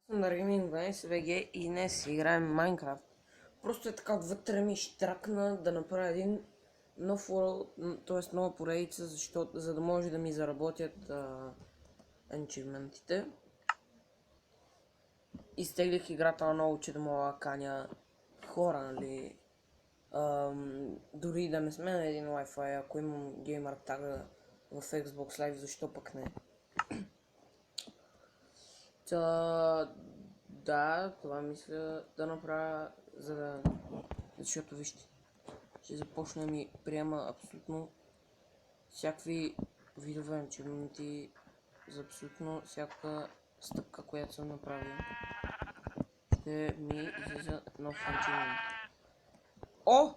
Съм на Gaming 12 VG и днес си играем Майнкрафт. Просто е така вътре ми штракна да направя един нов world, т.е. нова поредица, за да може да ми заработят анчивментите. Изтеглих играта много, че да мога да каня хора, нали. Дори да не сме на един Wi-Fi, ако имам геймър тага в Xbox Live, защо пък не? Да, това мисля да направя, защото вижте, ще започна да ми приема абсолютно всякакви видове анчивменти за абсолютно всяка стъпка, която съм направил. Ще ми излиза нов анчивмент. О!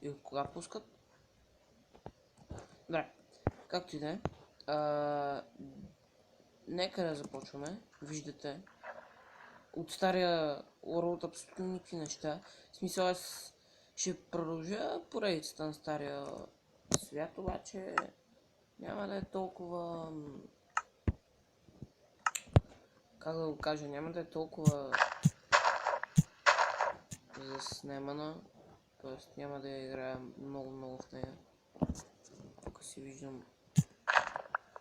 И от кога пускат? Добре, както и да е. Нека да започваме. Виждате, от стария World абсолютно никакви неща. В смисъл, аз ще продължа поредицата на стария свят, обаче няма да е толкова... Как да го кажа, няма да е толкова заснемана. Тоест няма да я играя много в нея. Тук си виждам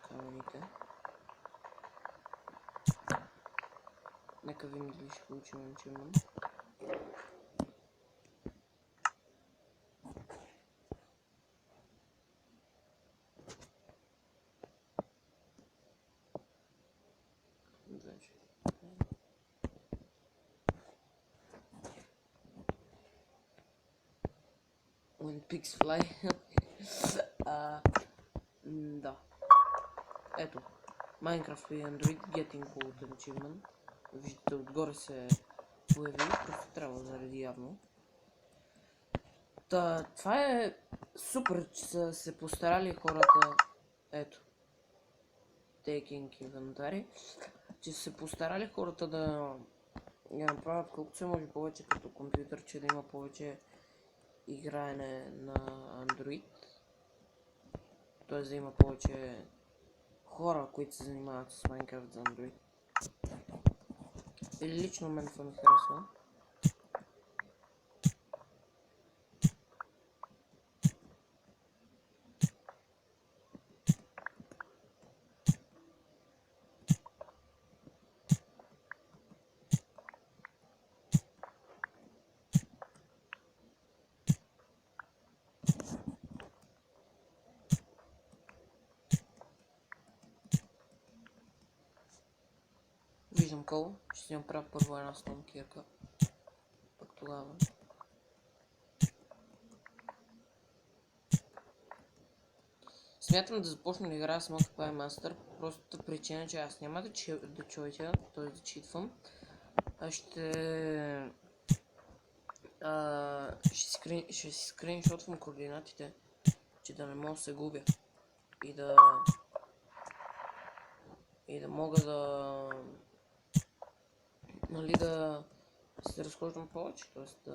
камените. Нека видим дали ще получим анчивмент. When pigs fly. Да. Ето. Minecraft и Android Getting Gold Achievement. Виждате, отгоре се появи, просто трябва да зареди явно. Това е супер, че са се постарали хората. Ето. Taking Inventory. Че са се постарали хората да я направят колкото се може повече като компютър, че да има повече играене на Android. Т.е. да има повече хора, които се занимават с Minecraft за Android. Или лично мен това ми харесва. Виждам кол, ще си направя първо една стонкирка. Пък тогава. Смятам да започна да играя с Multiplayer Master, простата причина, че аз няма да чуя, т.е. да читвам, а ще си скриншотвам координатите, че да не мога да се губя и да мога да, нали, да се разхождам повече, т.е.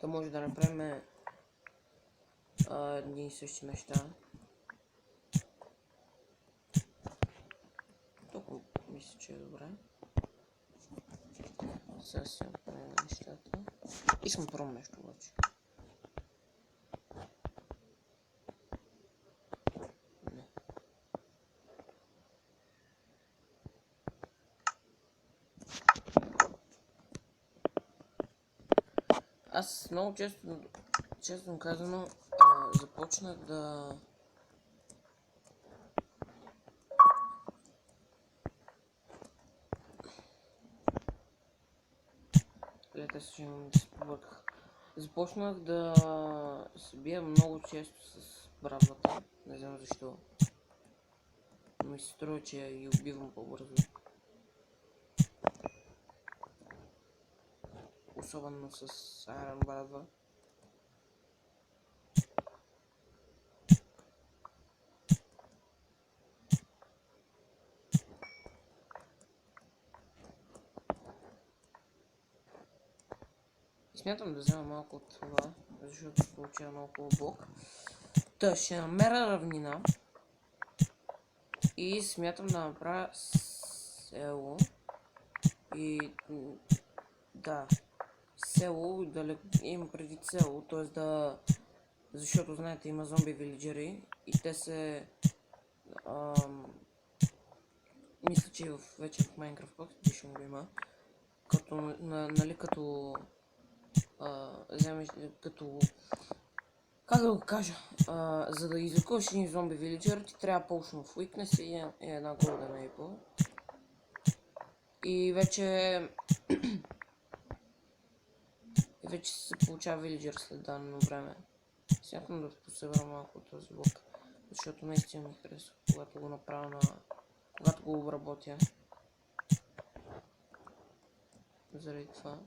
да може да направим едни и същи неща. Толкова мисля, че е добре. Сега си направим нещата. Искам първо нещо обаче. Не. Аз много честно казано, започнах да... Лета се имам да се побърках. Започнах да се бия много често с брадвата. Не знам защо. Но ми се струва, че я убивам по-бързо. Особено с Iron брадва. смятам да взема малко от това, защото се получава много хубав блок. Та ще намеря равнина. И смятам да направя село. И да, село, да имам предвид село, т.е. да... Защото знаете, има зомби вилиджери и те се... мисля, че вече в Minecraft Edition го има. Като, нали, като... вземеш, като... Как да го кажа? За да излекуваш един зомби вилиджер, ти трябва Potion of Weakness и една Golden Apple. И вече... вече се получава вилиджер след дадено време. Смятам да посъбера малко от този блок, защото наистина ми харесва, когато го направя на... когато го обработя. Заради това.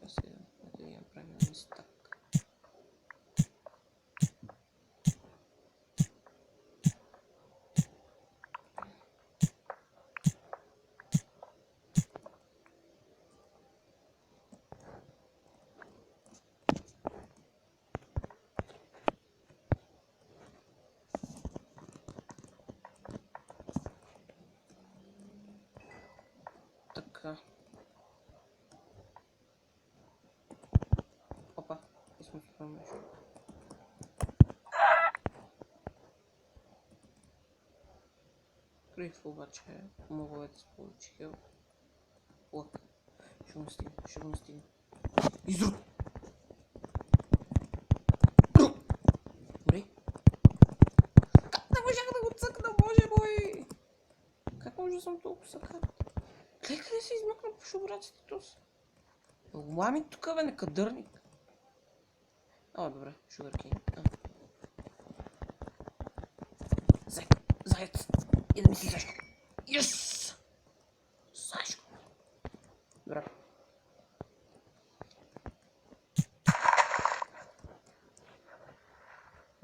Сега да я направим на стак. Така. Опа, и сме спрямо нещо. Крив обаче, мога да се получи хел. Лък. Ще го настигне, ще го настигне. Изруд! Добре. Как не можах да го цъкна, боже мой! Как може да съм толкова съкат? Къде се измъкна по шубраците тук? Лами тук, бе, некадърник. О, добре, шугаркейн. Заяц! И да мисли Сашко. Йес! Сашко. Добре.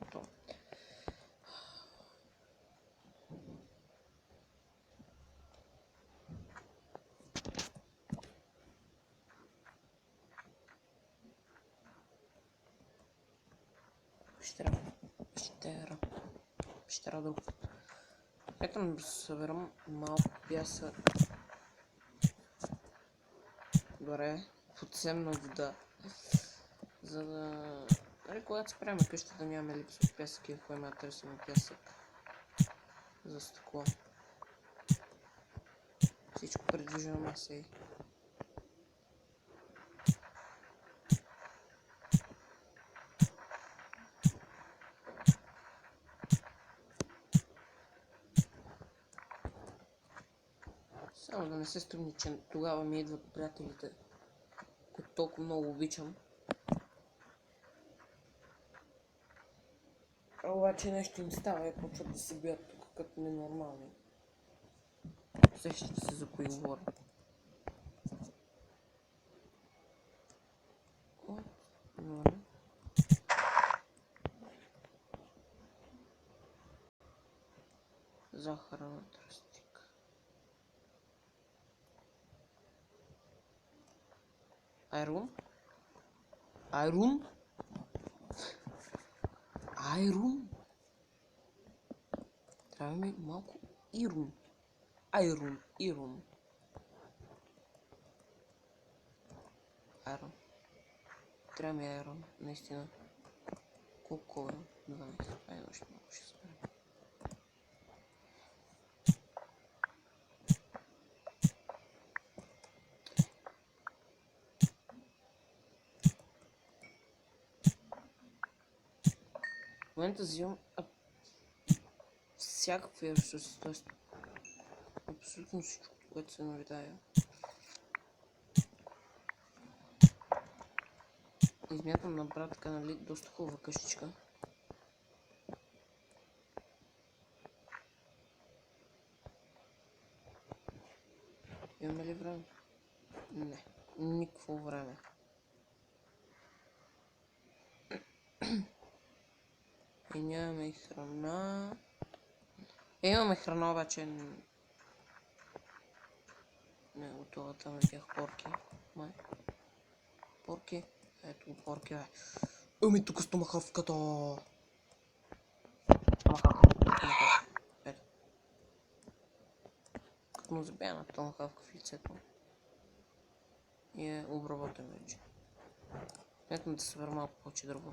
Ето. Пещера друг. Ето да съберам малко пясък. Добре, подземна вода. За да... Нали, когато се правим къща да нямаме липса от пясък и ако има търсим пясък за стъкло. Всичко предвижено маса и... Само да не се струмни, че тогава ми идват приятелите, които толкова много обичам. А обаче нещо им става и почват да се бият тук като ненормални. Сещате се за кои говоря. Добре. Захарна тръстик. Айрон? Айрон? Айрон? Трябва ми малко ирон. Айрон, ирон. Айрон. Трябва ми айрон, наистина. Колко е? 12. Айде още малко ще спрем. В момента взимам всякакви ресурси, т.е. абсолютно всичко, което се навидая. Измятам на брат така, нали, доста хубава къщичка. Имаме ли време? Не, никакво време. И нямаме и храна. Имаме храна, обаче не готова, там бях порки. Май. порки. Ето го порки, бе. Ами тук с томахавката. Томахавка. Ето. Като му забия на томахавка в лицето. И е обработен вече. Ето да събера малко повече друго.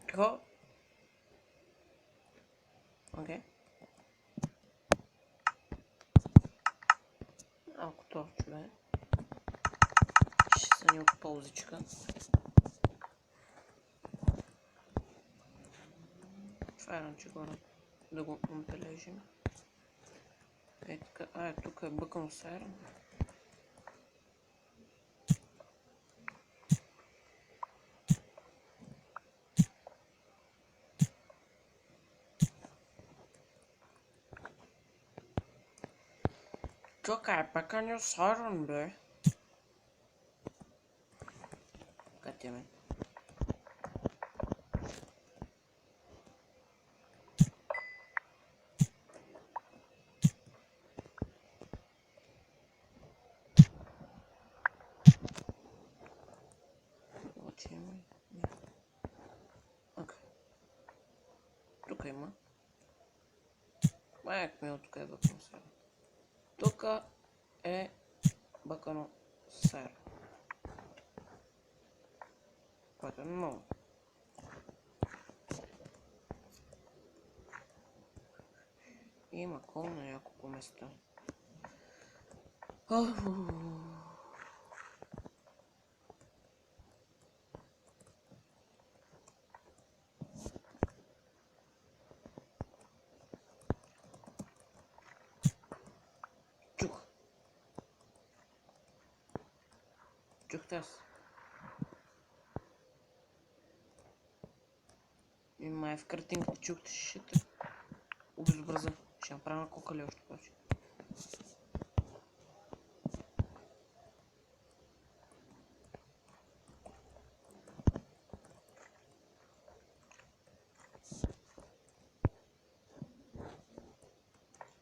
Какво? Окей. Малко торчо, бе. Ще са ни от ползичка. Това е иначе горе. Да го отбележим. Е така. Тук е бъкън сайра. Чакай, пеканio сайран, бе. Катяме. Окей. Тук има. Майк ми тук е бъкано сайра. Тук е бъкано сайра. Което е много. Има кол на няколко места. Чухте аз. И май в картинката чухте шишата. Обезобраза. Ще направя на кокали още повече.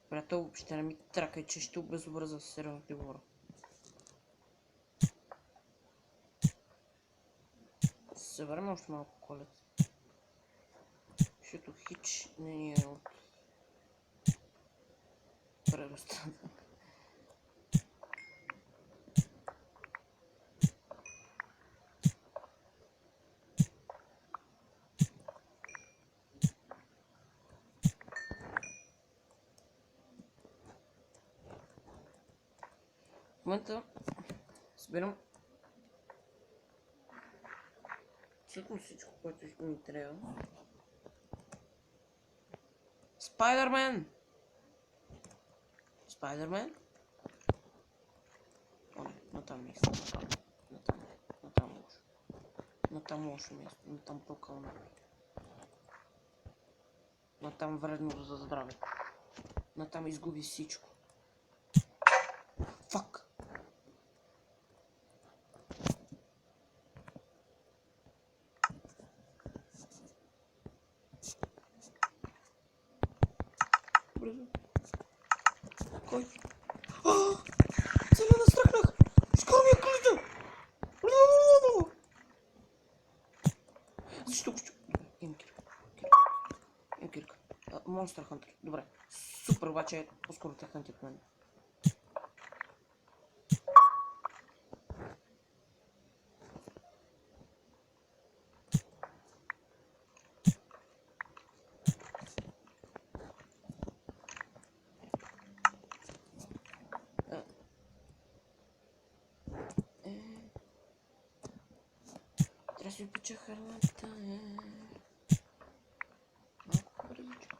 Приятел, въобще не ми тракай, че ще обезобраза, сериозно ти говоря. Съберем още малко колец. Защото хич не ни е от предостатък. В момента събирам абсолютно всичко, което ми трябва. Спайдермен! Спайдермен? О, не, натам не искам. Натам лошо. Натам лошо място. Натам прокълно. Натам вредно за здравето. Натам изгуби всичко. Фак! Бързо. Кой? Целя настръкнах! Скоро ми е клита! Защо? Имам кирка. Имам кирка. Монстър Хантър. Добре. Супер, обаче по-скоро те хантят мен. си печа храната малко бързичко.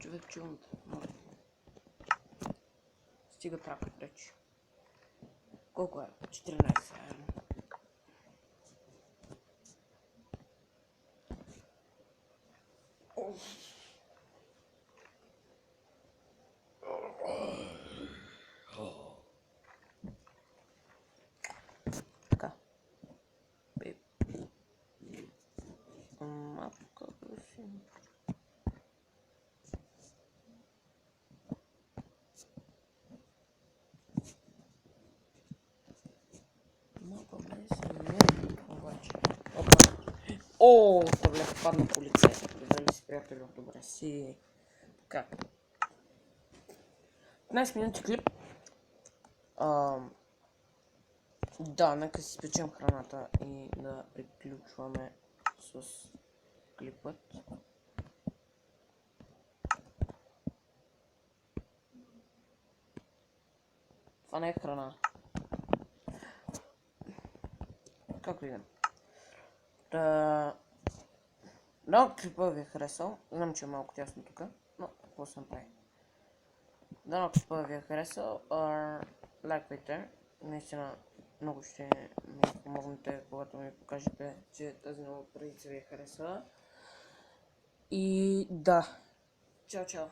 Човек чувам да. Стига трака вече. Колко е? 14 реално. Така. Малко как си. Малко не се намеря, обаче. О, таблет падна по лице. Дали си, приятелю? Добре си. Така. 15 минути клип. Да, нека си спечем храната и да приключваме с клипът. Това не е храна. Как видим? Да, клипа ви е харесал. Знам, че е малко тясно тук, но какво съм прави. Да, клипа ви е харесал. Лайквайте. Наистина много ще ми помогнете, когато ми покажете, че тази нова традиция ви е харесала. И да. Чао, чао.